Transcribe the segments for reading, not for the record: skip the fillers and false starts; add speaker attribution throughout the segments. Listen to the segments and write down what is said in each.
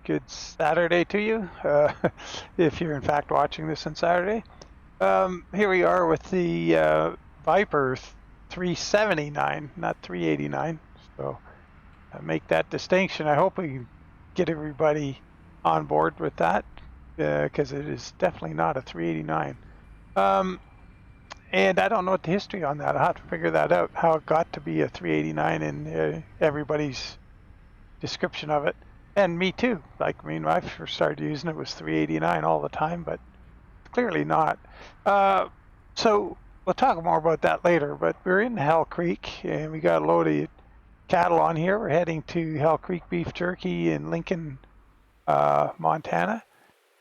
Speaker 1: good Saturday to you, if you're in fact watching this on Saturday. Here we are with the Viper 379, not 389. So make that distinction. I hope we get everybody on board with that, because it is definitely not a 389. And I don't know what the history on that. I'll have to figure that out, how it got to be a 389 in everybody's description of it. And me too. Like, I mean, when I first started using it, was 389 all the time, but clearly not. So we'll talk more about that later, but we're in Hell Creek and we got a load of cattle on here. We're heading to Hell Creek Beef Jerky in Lincoln, Montana.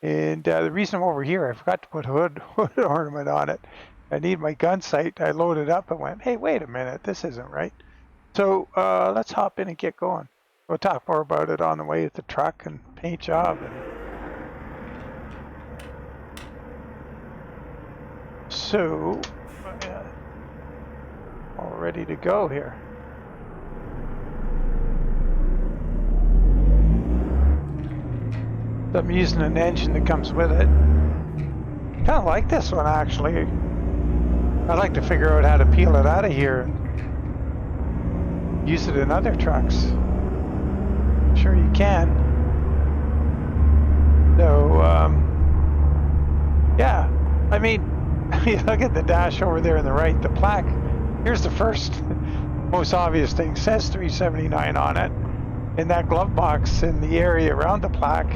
Speaker 1: And the reason why we're here, I forgot to put hood ornament on it. I need my gun sight. I loaded up and went, hey, wait a minute, this isn't right. So let's hop in and get going. We'll talk more about it on the way at the truck and paint job. So, all ready to go here. I'm using an engine that comes with it. Kind of like this one, actually. I'd like to figure out how to peel it out of here and use it in other trucks. I'm sure you can. So, yeah. I mean, you look at the dash over there on the right, the plaque. Here's the first, most obvious thing. It says 379 on it. And that glove box in the area around the plaque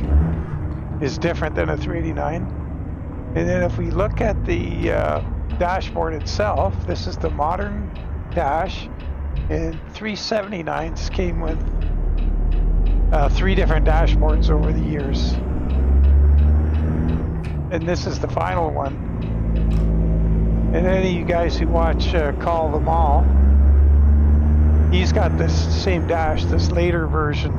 Speaker 1: is different than a 389. And then if we look at the dashboard itself, this is the modern dash, and 379s came with 3 different dashboards over the years. And this is the final one. And any of you guys who watch Call Them All, he's got this same dash, this later version.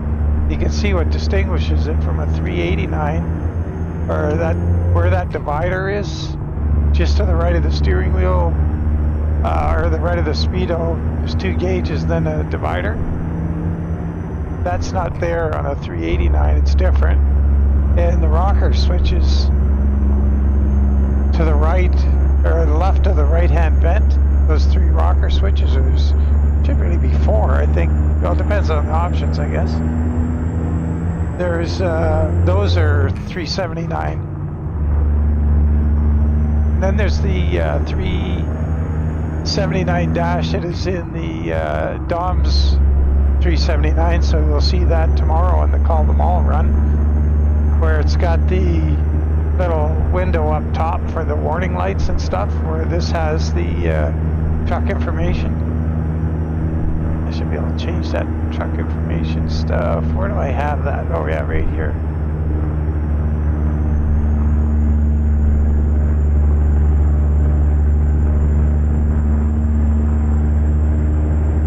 Speaker 1: You can see what distinguishes it from a 389, or that where that divider is, just to the right of the steering wheel, or the right of the speedo. There's 2 gauges, then a divider. That's not there on a 389. It's different. And the rocker switches to the right, or the left of the right-hand vent. Those 3 rocker switches, or there's typically be 4, I think. Well, it depends on the options, I guess. There's those are 379. And then there's the 379 dash that is in the Dom's 379. So we'll see that tomorrow on the Call Them All run, where it's got the little window up top for the warning lights and stuff, where this has the truck information. I should be able to change that truck information stuff. Where do I have that? Oh yeah, right here.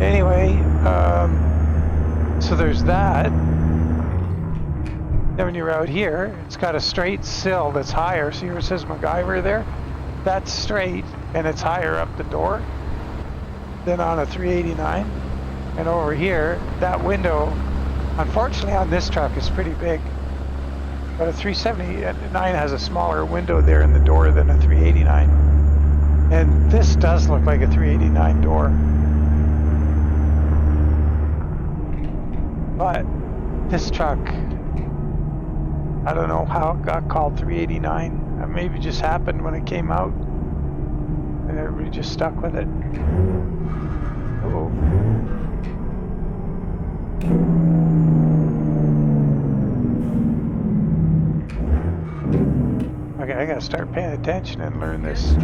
Speaker 1: Anyway, so there's that. Then when you're out here, it's got a straight sill that's higher. See where it says MacGyver there? That's straight, and it's higher up the door than on a 389. And over here, that window, unfortunately on this truck, is pretty big. But a 379 has a smaller window there in the door than a 389. And this does look like a 389 door. But this truck, I don't know how it got called 389. Maybe it just happened when it came out, and everybody just stuck with it. Uh-oh. Okay, I gotta start paying attention and learn this.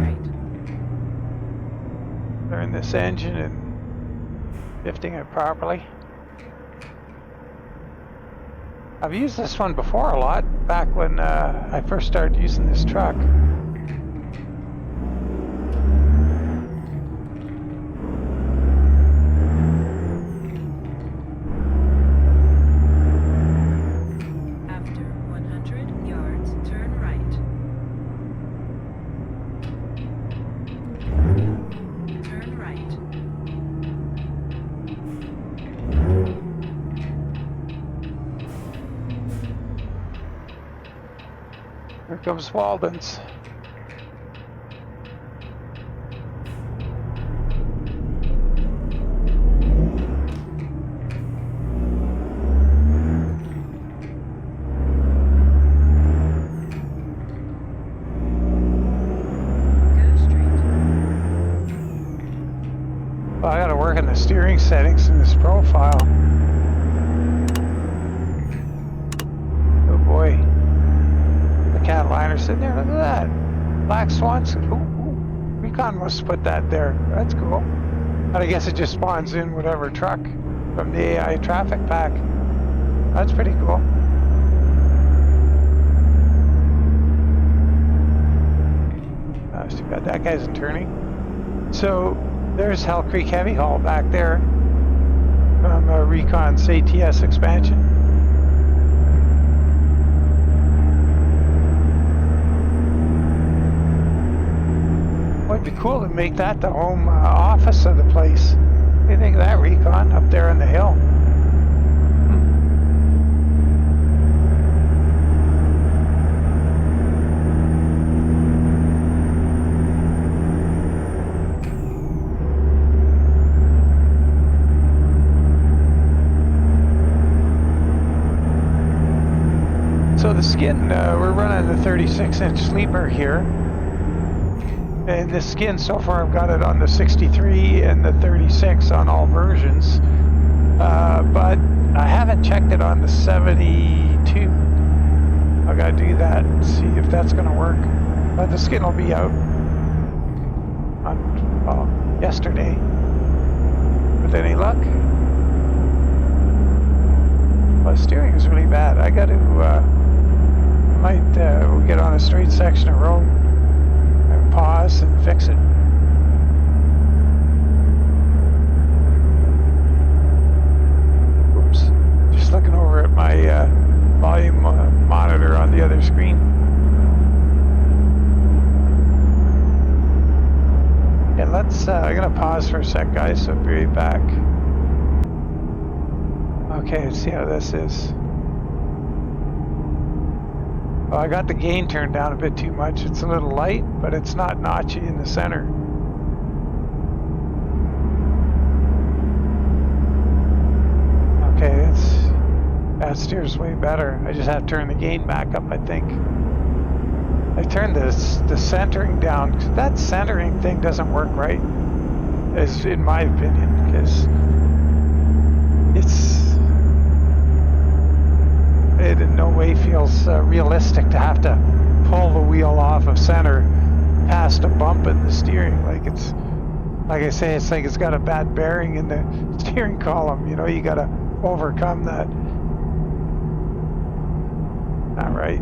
Speaker 1: Learn this engine and lifting it properly. I've used this one before a lot, back when I first started using this truck.
Speaker 2: After 100 yards, turn right. Turn right.
Speaker 1: Here comes Walden's.
Speaker 2: Go straight.
Speaker 1: Well, I gotta work on the steering settings in this profile. Oh boy. The cat liner sitting there, look at that. Black swans. Ooh, Recon must have put that there. That's cool. And I guess it just spawns in whatever truck from the AI traffic pack. That's pretty cool. That's too bad that guy's turning. So there's Hell Creek Heavy Haul back there from Recon's ATS expansion. Would be cool to make that the home office of the place. What do you think of that, Recon, up there on the hill? So the skin, we're running the 36-inch sleeper here. And the skin, so far I've got it on the 63 and the 36 on all versions. But I haven't checked it on the 72. I gotta do that and see if that's gonna work. But the skin will be out on, well, yesterday. With any luck. Well, steering is really bad. I gotta, might get on a straight section of road. Pause and fix it. Oops. Just looking over at my volume monitor on the other screen. Yeah, let's, I'm gonna pause for a sec, guys, so I'll be right back. Okay, let's see how this is. Well, I got the gain turned down a bit too much. It's a little light, but it's not notchy in the center. Okay, that steers way better. I just have to turn the gain back up, I think. I turned the centering down, because that centering thing doesn't work right, as in my opinion, because it in no way feels realistic to have to pull the wheel off of center past a bump in the steering. Like it's, like I say, it's like it's got a bad bearing in the steering column. You know, you got to overcome that. Not right.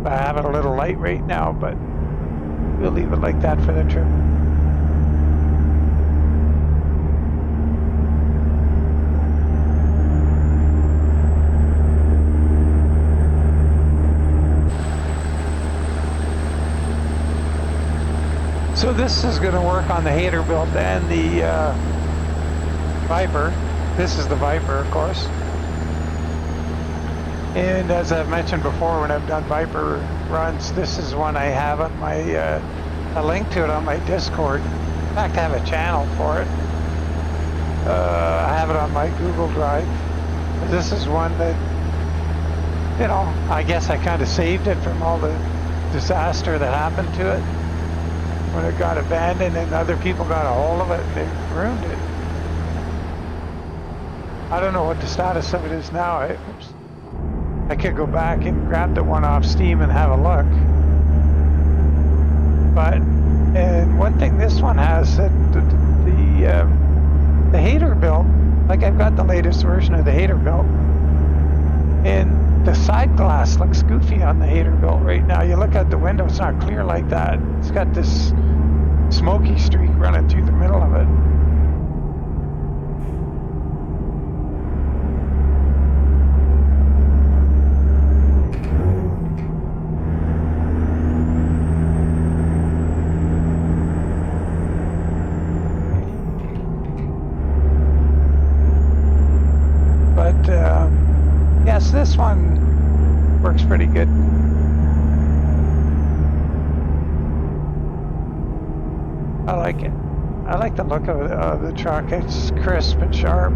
Speaker 1: I have it a little light right now, but we'll leave it like that for the trip. So this is going to work on the Haterbilt and the Viper. This is the Viper, of course. And as I've mentioned before, when I've done Viper runs, this is one I have on my, a link to it on my Discord. In fact, I have a channel for it. I have it on my Google Drive. This is one that, you know, I guess I kind of saved it from all the disaster that happened to it. When it got abandoned and other people got a hold of it and they ruined it. I don't know what the status of it is now. I could go back and grab the one off Steam and have a look. But, and one thing this one has, that the Haterbilt, like I've got the latest version of the Haterbilt, and the side glass looks goofy on the Haterbilt right now. You look out the window, it's not clear like that. It's got this smoky streak running through the middle of it. But yes, this one works pretty good. like it. I like the look of the truck. It's crisp and sharp.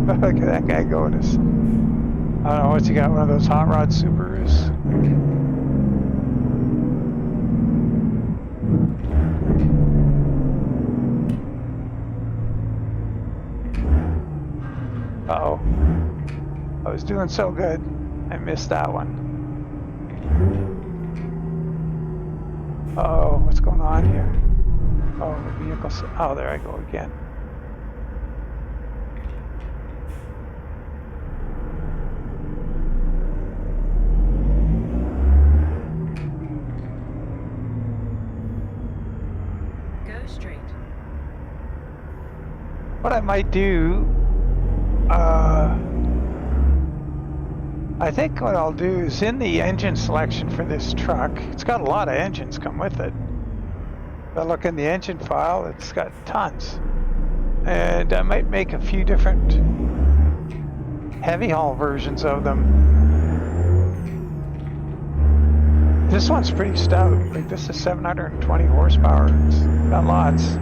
Speaker 1: Look at that guy going. I don't know what's he got. One of those hot rod Subarus. Uh-oh. I was doing so good. I missed that one. Uh-oh, what's going on here? Oh, the vehicle's... Oh, there I go again.
Speaker 2: Go straight.
Speaker 1: What I might do... I think what I'll do is in the engine selection for this truck, it's got a lot of engines come with it. If I look in the engine file, it's got tons. And I might make a few different heavy haul versions of them. This one's pretty stout. Like, this is 720 horsepower. It's got lots.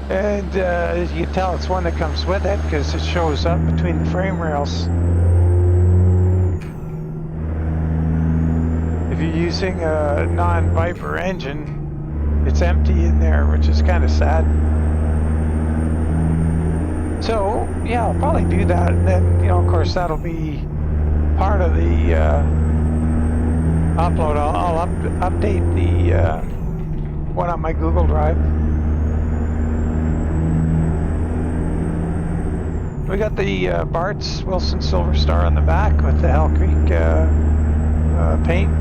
Speaker 1: And as you can tell, it's one that comes with it because it shows up between the frame rails. If you're using a non-Viper engine, it's empty in there, which is kind of sad. So, yeah, I'll probably do that. And then, you know, of course, that'll be part of the upload. I'll update the one on my Google Drive. We got the Bart's Wilson Silver Star on the back with the Hell Creek paint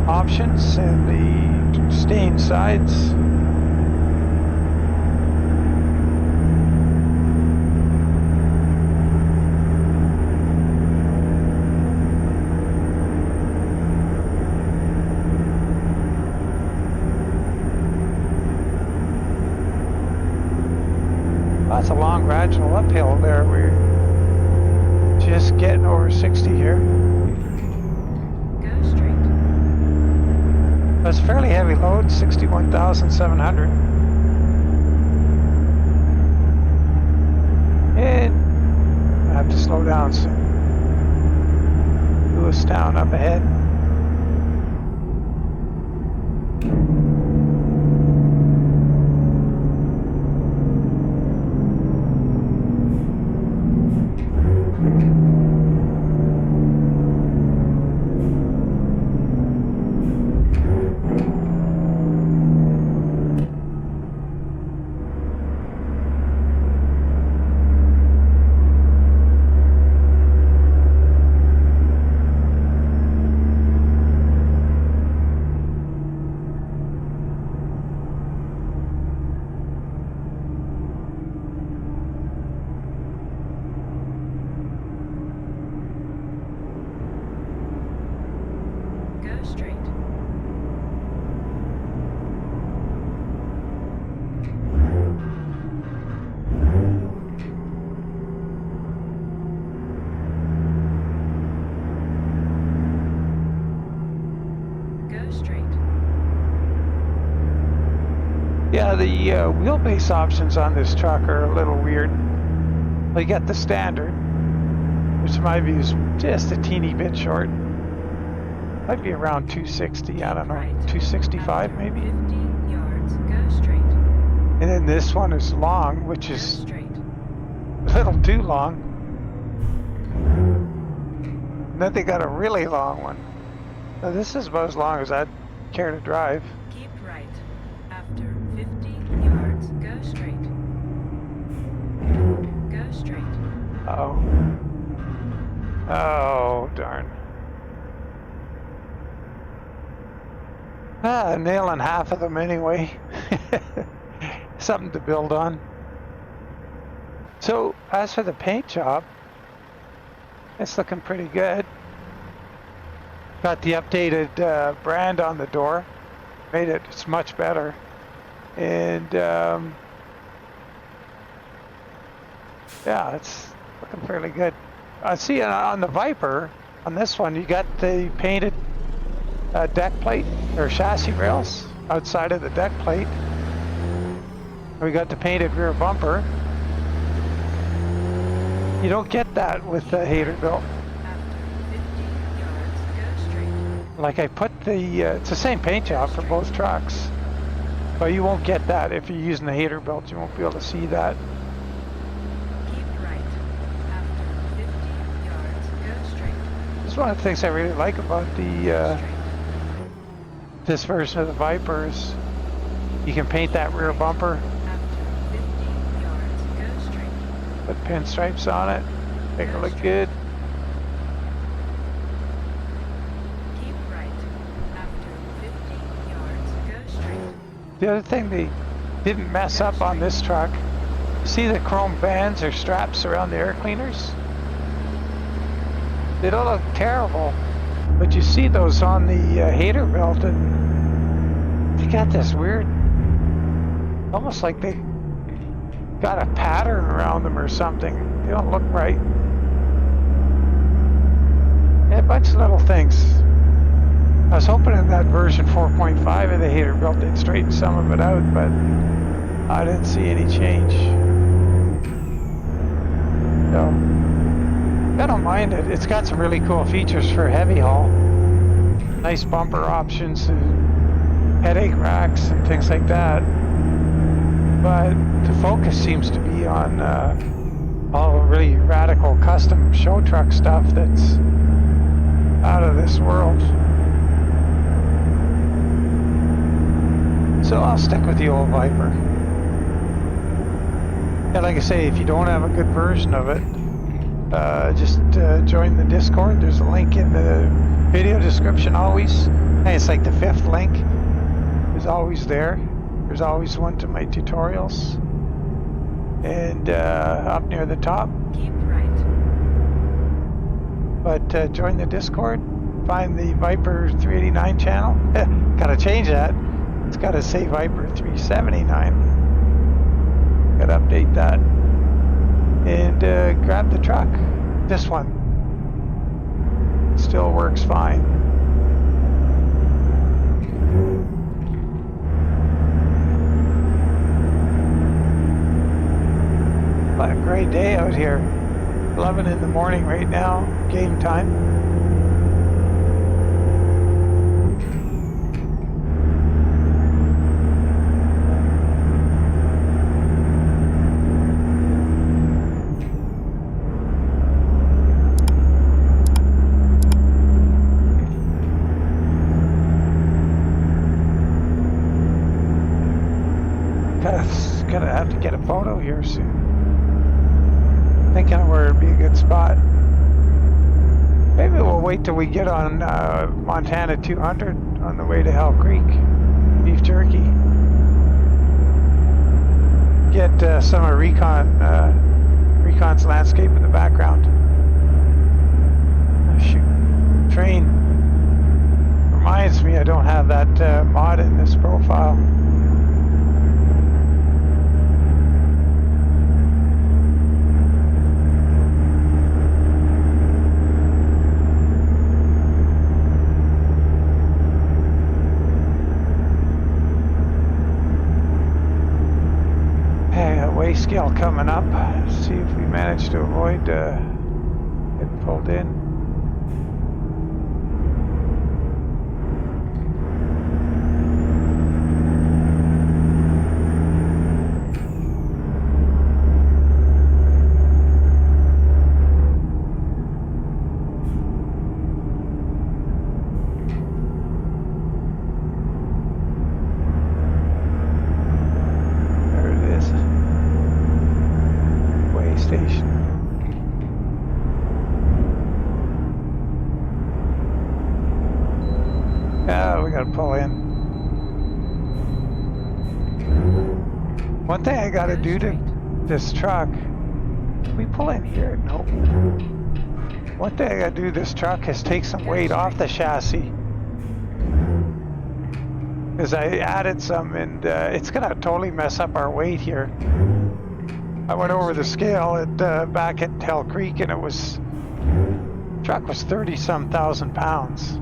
Speaker 1: options and the stained sides. That's a long gradual uphill there. We're just getting over 60 here.
Speaker 2: Go straight.
Speaker 1: That's a fairly heavy load, 61,700. And I have to slow down soon. Lewistown up ahead. Yeah, the wheelbase options on this truck are a little weird. Well, you got the standard, which in my view is just a teeny bit short. Might be around 260, I don't know, 265 maybe.
Speaker 2: 50 yards, go straight.
Speaker 1: And then this one is long, which
Speaker 2: Go
Speaker 1: is
Speaker 2: straight.
Speaker 1: a little too long. And then they got a really long one. Now this is about as long as I'd care to drive.
Speaker 2: Keep right. After 50 yards, go straight. Go straight.
Speaker 1: Uh-oh. Oh, darn. Nailing half of them anyway. Something to build on. So, as for the paint job, it's looking pretty good. Got the updated brand on the door. Made it's much better. And Yeah, it's looking fairly good. I see on the Viper, on this one, you got the painted deck plate or chassis rails outside of the deck plate. We got the painted rear bumper. You don't get that with the Haterbilt.
Speaker 2: After 50 yards, go straight.
Speaker 1: Like I put the, it's the same paint job for both trucks, but you won't get that if you're using the Haterbilt. You won't be able to see that.
Speaker 2: Keep right. After 50 yards, go straight.
Speaker 1: This is one of the things I really like about the
Speaker 2: Straight.
Speaker 1: this version of the Viper is you can paint that rear bumper,
Speaker 2: After 50 yards, go straight.
Speaker 1: put pinstripes on it, make it look good.
Speaker 2: Keep right. After 50 yards, go straight.
Speaker 1: The other thing they didn't mess up on this truck, you see the chrome bands or straps around the air cleaners? They don't look terrible, but you see those on the Haterbilt, and they got this weird, almost like they got a pattern around them or something. They don't look right. Yeah, a bunch of little things. I was hoping in that version 4.5 of the Haterbilt they'd straighten some of it out, but I didn't see any change. So, I don't mind it. It's got some really cool features for heavy haul. Nice bumper options and headache racks and things like that. But the focus seems to be on all really radical custom show truck stuff that's out of this world. So I'll stick with the old Viper. And like I say, if you don't have a good version of it, just join the Discord. There's a link in the video description always. I think it's like the 5th link. It's always there. There's always one to my tutorials. And up near the top.
Speaker 2: Keep right.
Speaker 1: But join the Discord. Find the Viper 389 channel. Gotta change that. It's gotta say Viper 379. Gotta update that. And grab the truck. This one still works fine. What a great day out here. 11 in the morning right now, game time. Gonna have to get a photo here soon. Thinking of where it'd be a good spot. Maybe we'll wait till we get on Montana 200 on the way to Hell Creek Beef Jerky. Get some of Recon's landscape in the background. Oh, shoot, train. Reminds me I don't have that mod in this profile. Scale coming up. See if we manage to avoid getting pulled in. We gotta pull in. One thing I gotta do to this truck, can we pull in here? Nope. One thing I gotta do to this truck is take some weight off the chassis. Because I added some and it's gonna totally mess up our weight here. I went over the scale at back at Hell Creek, and it was truck was 30-some thousand pounds.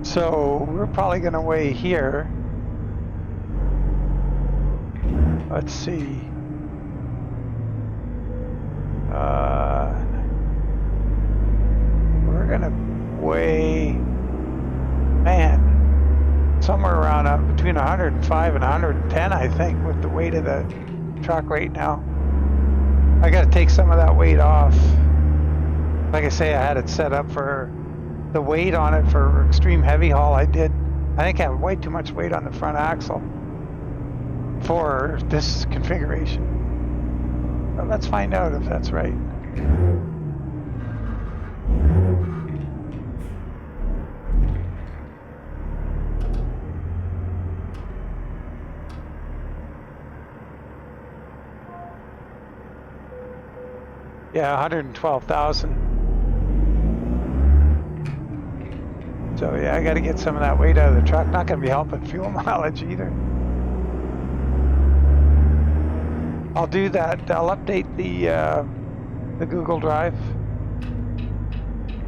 Speaker 1: So we're probably going to weigh here. Let's see. We're going to weigh, man, somewhere around between 105 and 110, I think, with the weight of the truck right now. I got to take some of that weight off. Like I say, I had it set up for the weight on it for extreme heavy haul. I think I have way too much weight on the front axle for this configuration. But let's find out if that's right. Yeah, 112,000. So yeah, I got to get some of that weight out of the truck. Not going to be helping fuel mileage either. I'll do that. I'll update the Google Drive.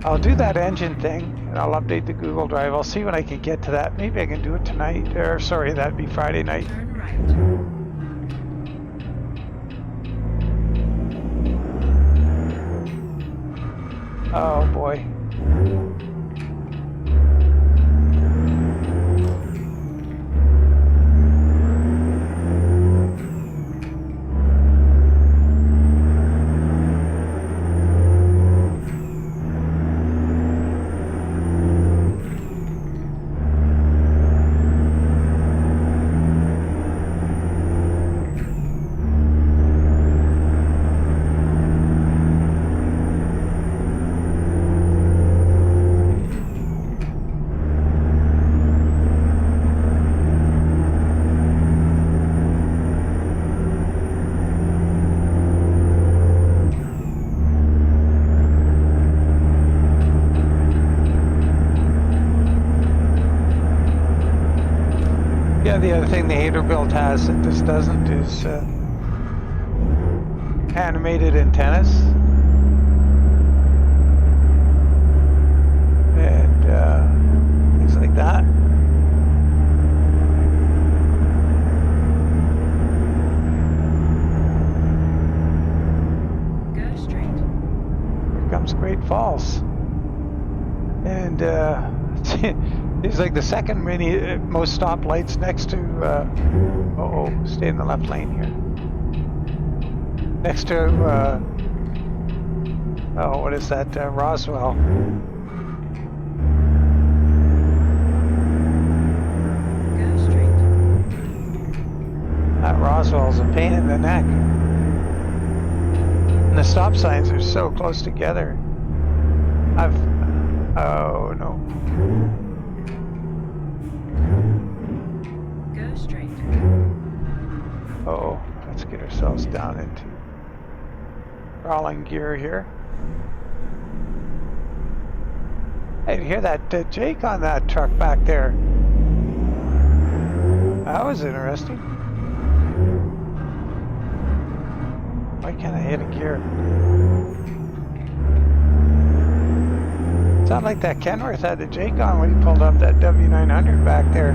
Speaker 1: I'll do that engine thing, and I'll update the Google Drive. I'll see when I can get to that. Maybe I can do it tonight, or sorry, that'd be Friday night.
Speaker 2: Turn right.
Speaker 1: Oh boy. The other thing the Haterbilt has that this doesn't is animated antennas, and things like that.
Speaker 2: Go straight.
Speaker 1: Here comes Great Falls, and it's like the second most stoplights next to, stay in the left lane here. Next to, what is that, Roswell.
Speaker 2: Go straight.
Speaker 1: That Roswell's a pain in the neck. And the stop signs are so close together. Oh no.
Speaker 2: Go straight.
Speaker 1: Uh-oh, let's get ourselves down into crawling gear here. Hey, you hear that Jake on that truck back there? That was interesting. Why can't I hit a gear? Sounded like that Kenworth had the Jake on when he pulled up that W900 back there.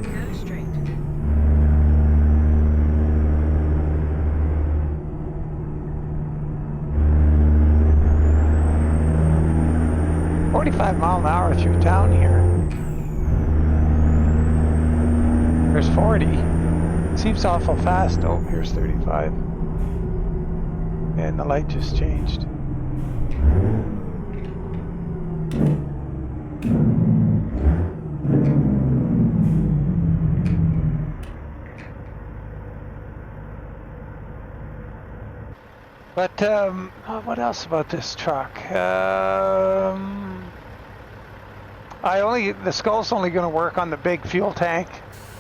Speaker 2: Go straight.
Speaker 1: .45 mph through town here. There's 40. Seems awful fast. Oh, here's 35. And the light just changed. But what else about this truck? The skull's only going to work on the big fuel tank.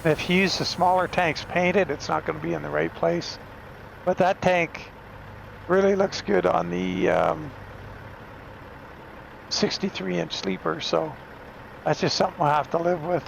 Speaker 1: If you use the smaller tanks painted, it's not going to be in the right place. But that tank really looks good on the 63-inch sleeper, so that's just something we'll have to live with.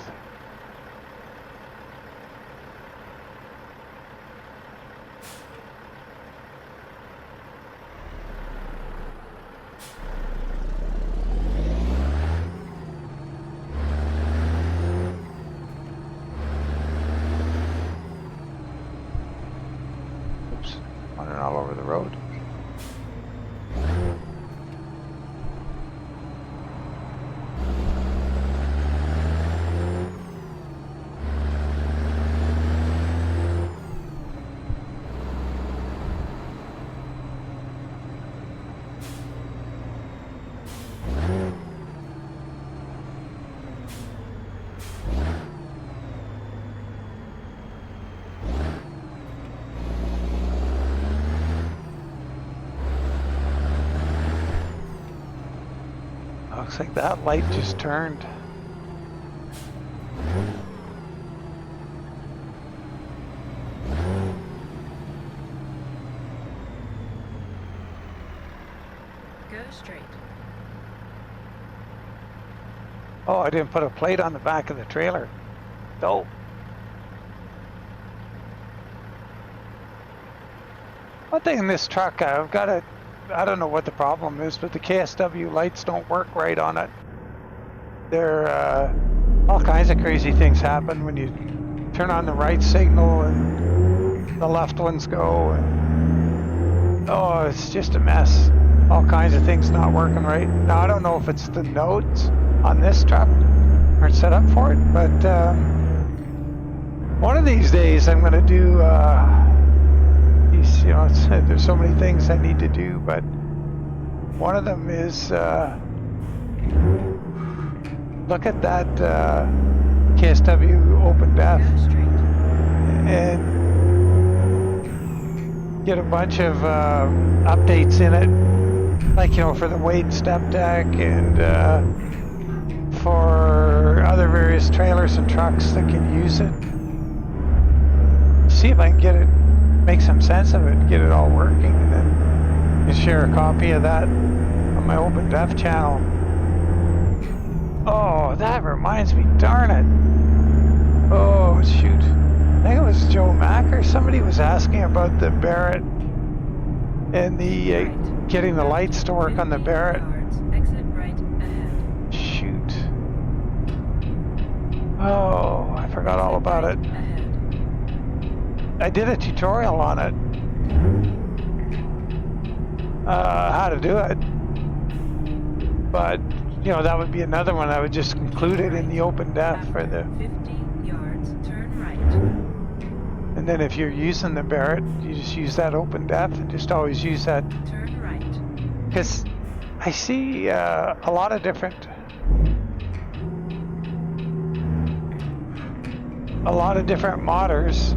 Speaker 1: Looks like that light just turned.
Speaker 2: Go straight.
Speaker 1: Oh, I didn't put a plate on the back of the trailer. Dope. One thing in this truck, I've got a, I don't know what the problem is, but the KSW lights don't work right on it. There, all kinds of crazy things happen when you turn on the right signal and the left ones go. And, oh, it's just a mess. All kinds of things not working right. Now, I don't know if it's the nodes on this truck aren't set up for it, but one of these days I'm going to do these, you know, there's so many things I need to do, but one of them is look at that KSW open def
Speaker 2: Go straight.
Speaker 1: and get a bunch of updates in it, like, you know, for the weight step deck and for other various trailers and trucks that can use it. See if I can get it, make some sense of it, get it all working, and then share a copy of that on my open def channel. Oh, that reminds me, darn it. Oh, shoot. I think it was Joe Mack or somebody was asking about the Barrett and the getting the lights to work on the Barrett.
Speaker 2: Exit right ahead.
Speaker 1: Shoot. Oh, I forgot all about it.
Speaker 2: Ahead.
Speaker 1: I did a tutorial on it. How to do it. But, you know, that would be another one. I would just include it in the open def for the...
Speaker 2: 50 yards, turn right.
Speaker 1: And then if you're using the Barrett, you just use that open def and just always use that.
Speaker 2: Turn right.
Speaker 1: Because I see a lot of different modders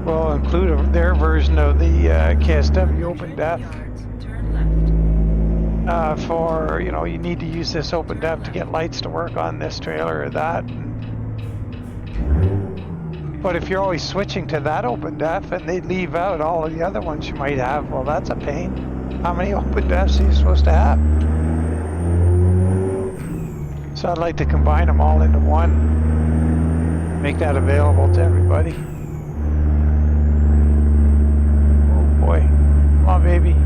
Speaker 1: will include their version of the KSW open def.
Speaker 2: Yards, turn left.
Speaker 1: For, you know, you need to use this open def to get lights to work on this trailer or that. But if you're always switching to that open def and they leave out all of the other ones you might have, well, that's a pain. How many open defs are you supposed to have? So I'd like to combine them all into one, make that available to everybody. Oh boy, come on, baby.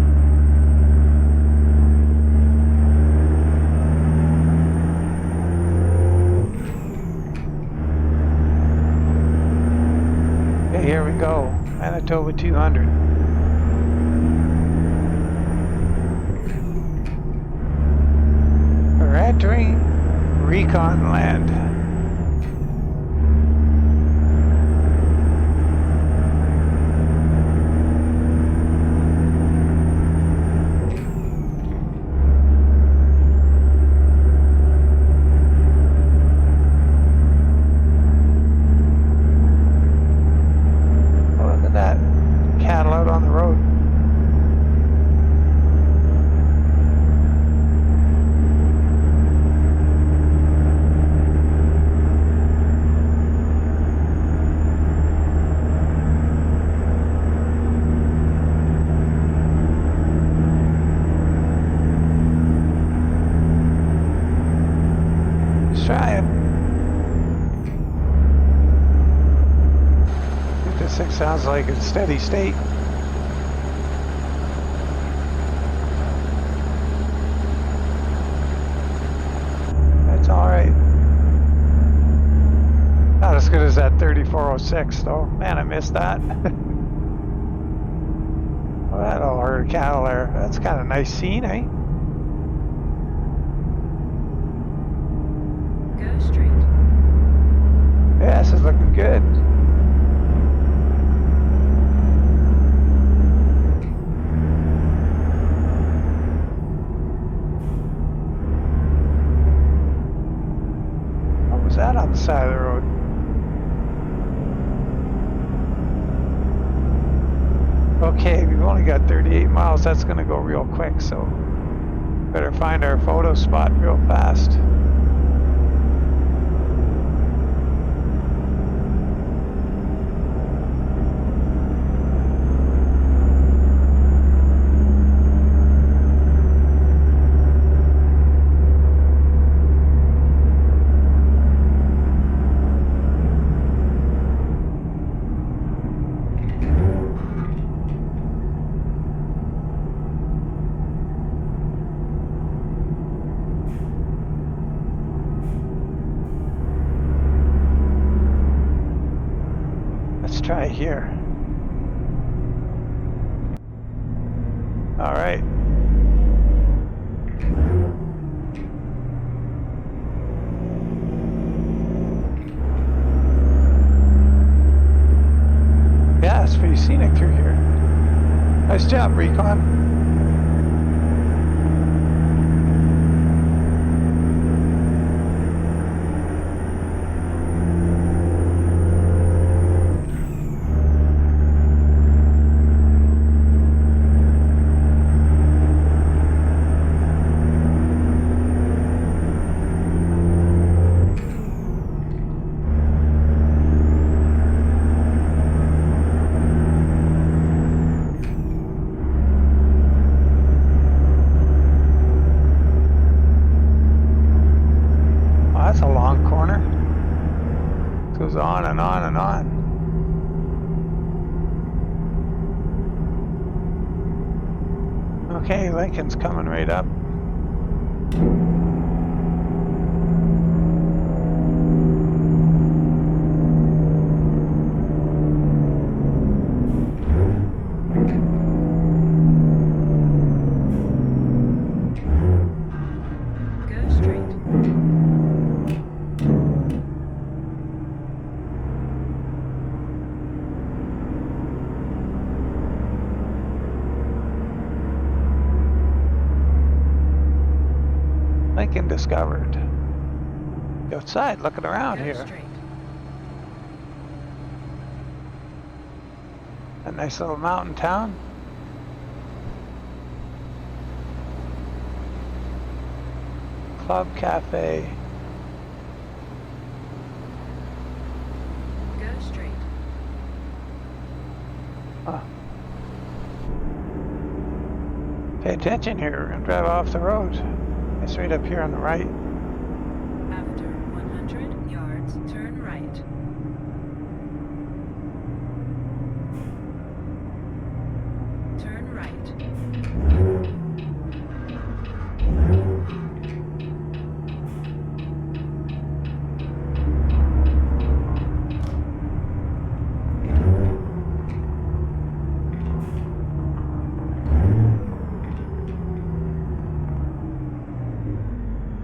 Speaker 1: Okay, here we go, Manitoba 200. We're entering Recon land. Oh, look at that cattle out on the road. Trying. 56 sounds like a steady state. That's all right. Not as good as that 3406 though. Man, I missed that. Well, that all herd of cattle there. That's kind of nice scene, eh?
Speaker 2: Go straight.
Speaker 1: Yeah, this is looking good. What was that on the side of the road? Okay, we've only got 38 miles. That's going to go real quick, so Better find our photo spot real fast. Let's try here. All right. Yeah, it's pretty scenic through here. Nice job, Recon. That's a long corner. It goes on and on and on. Okay, Lincoln's coming right up.
Speaker 2: Go straight.
Speaker 1: Lincoln discovered. Go outside, looking around
Speaker 2: Go
Speaker 1: here.
Speaker 2: straight.
Speaker 1: A nice little mountain town. Club Cafe.
Speaker 2: Go straight.
Speaker 1: Huh. Pay attention here, we're gonna drive off the road. It's right up here on the right.
Speaker 2: After 100 yards, turn right. Turn right.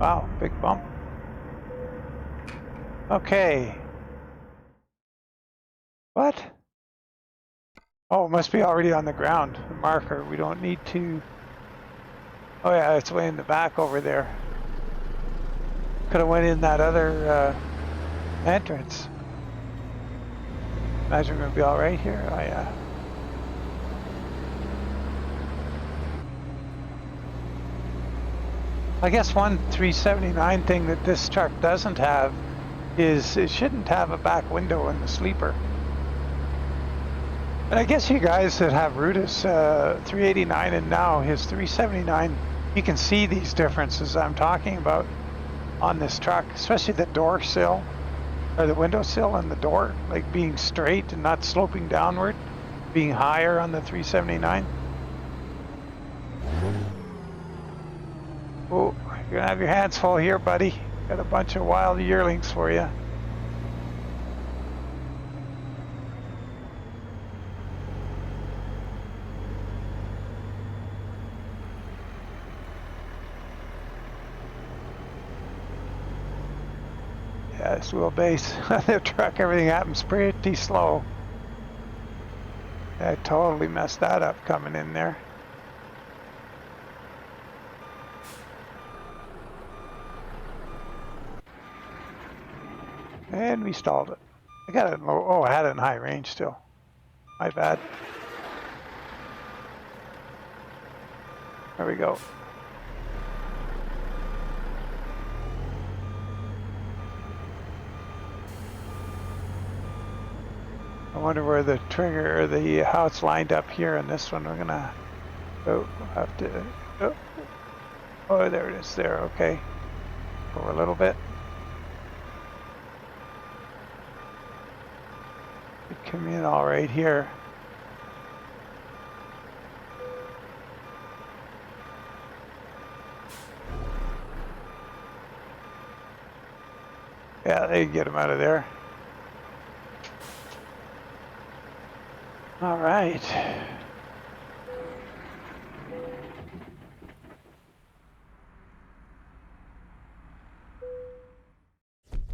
Speaker 1: Wow, big bump. Okay. What? Oh, it must be already on the ground. The marker. We don't need to. Oh yeah, it's way in the back over there. Could have went in that other entrance. Imagine we're gonna be all right here. Oh yeah. I guess one 379 thing that this truck doesn't have is it shouldn't have a back window in the sleeper. And I guess you guys that have Rutus 389 and now his 379, you can see these differences I'm talking about on this truck, especially the door sill or the window sill and the door, like being straight and not sloping downward, being higher on the 379. Oh, you're gonna have your hands full here, buddy. Got a bunch of wild yearlings for you. Yeah, this wheelbase, the truck, everything happens pretty slow. I totally messed that up coming in there. And we stalled it. I got it in low. Oh, I had it in high range still. My bad. There we go. I wonder where the trigger or how it's lined up here in this one. We're gonna have to. Oh, there it is. There. Okay. Over a little bit. Come in all right here. Yeah, they get him out of there. All right.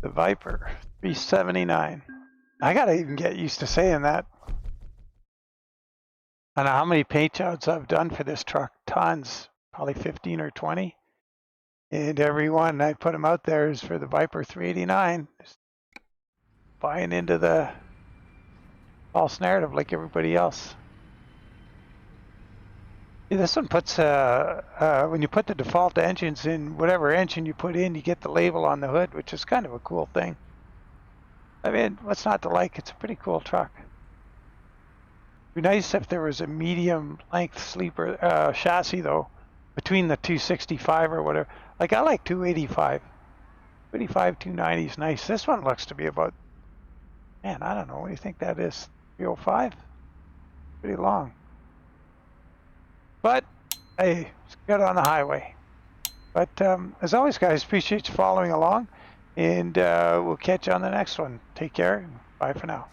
Speaker 1: The Viper, 379. I gotta even get used to saying that. I don't know how many paint jobs I've done for this truck. Tons, probably 15 or 20. And every one I put them out there is for the Viper 389. Just buying into the false narrative like everybody else. This one puts, when you put the default engines in, whatever engine you put in, you get the label on the hood, which is kind of a cool thing. I mean, what's not to like? It's a pretty cool truck. It'd be nice if there was a medium length sleeper chassis though, between the 265 or whatever. Like I like 285. 285, 290 is nice. This one looks to be about, man, I don't know. What do you think that is? 305? Pretty long. But hey, it's good on the highway. But as always, guys, appreciate you following along, and we'll catch you on the next one. Take care. Bye for now.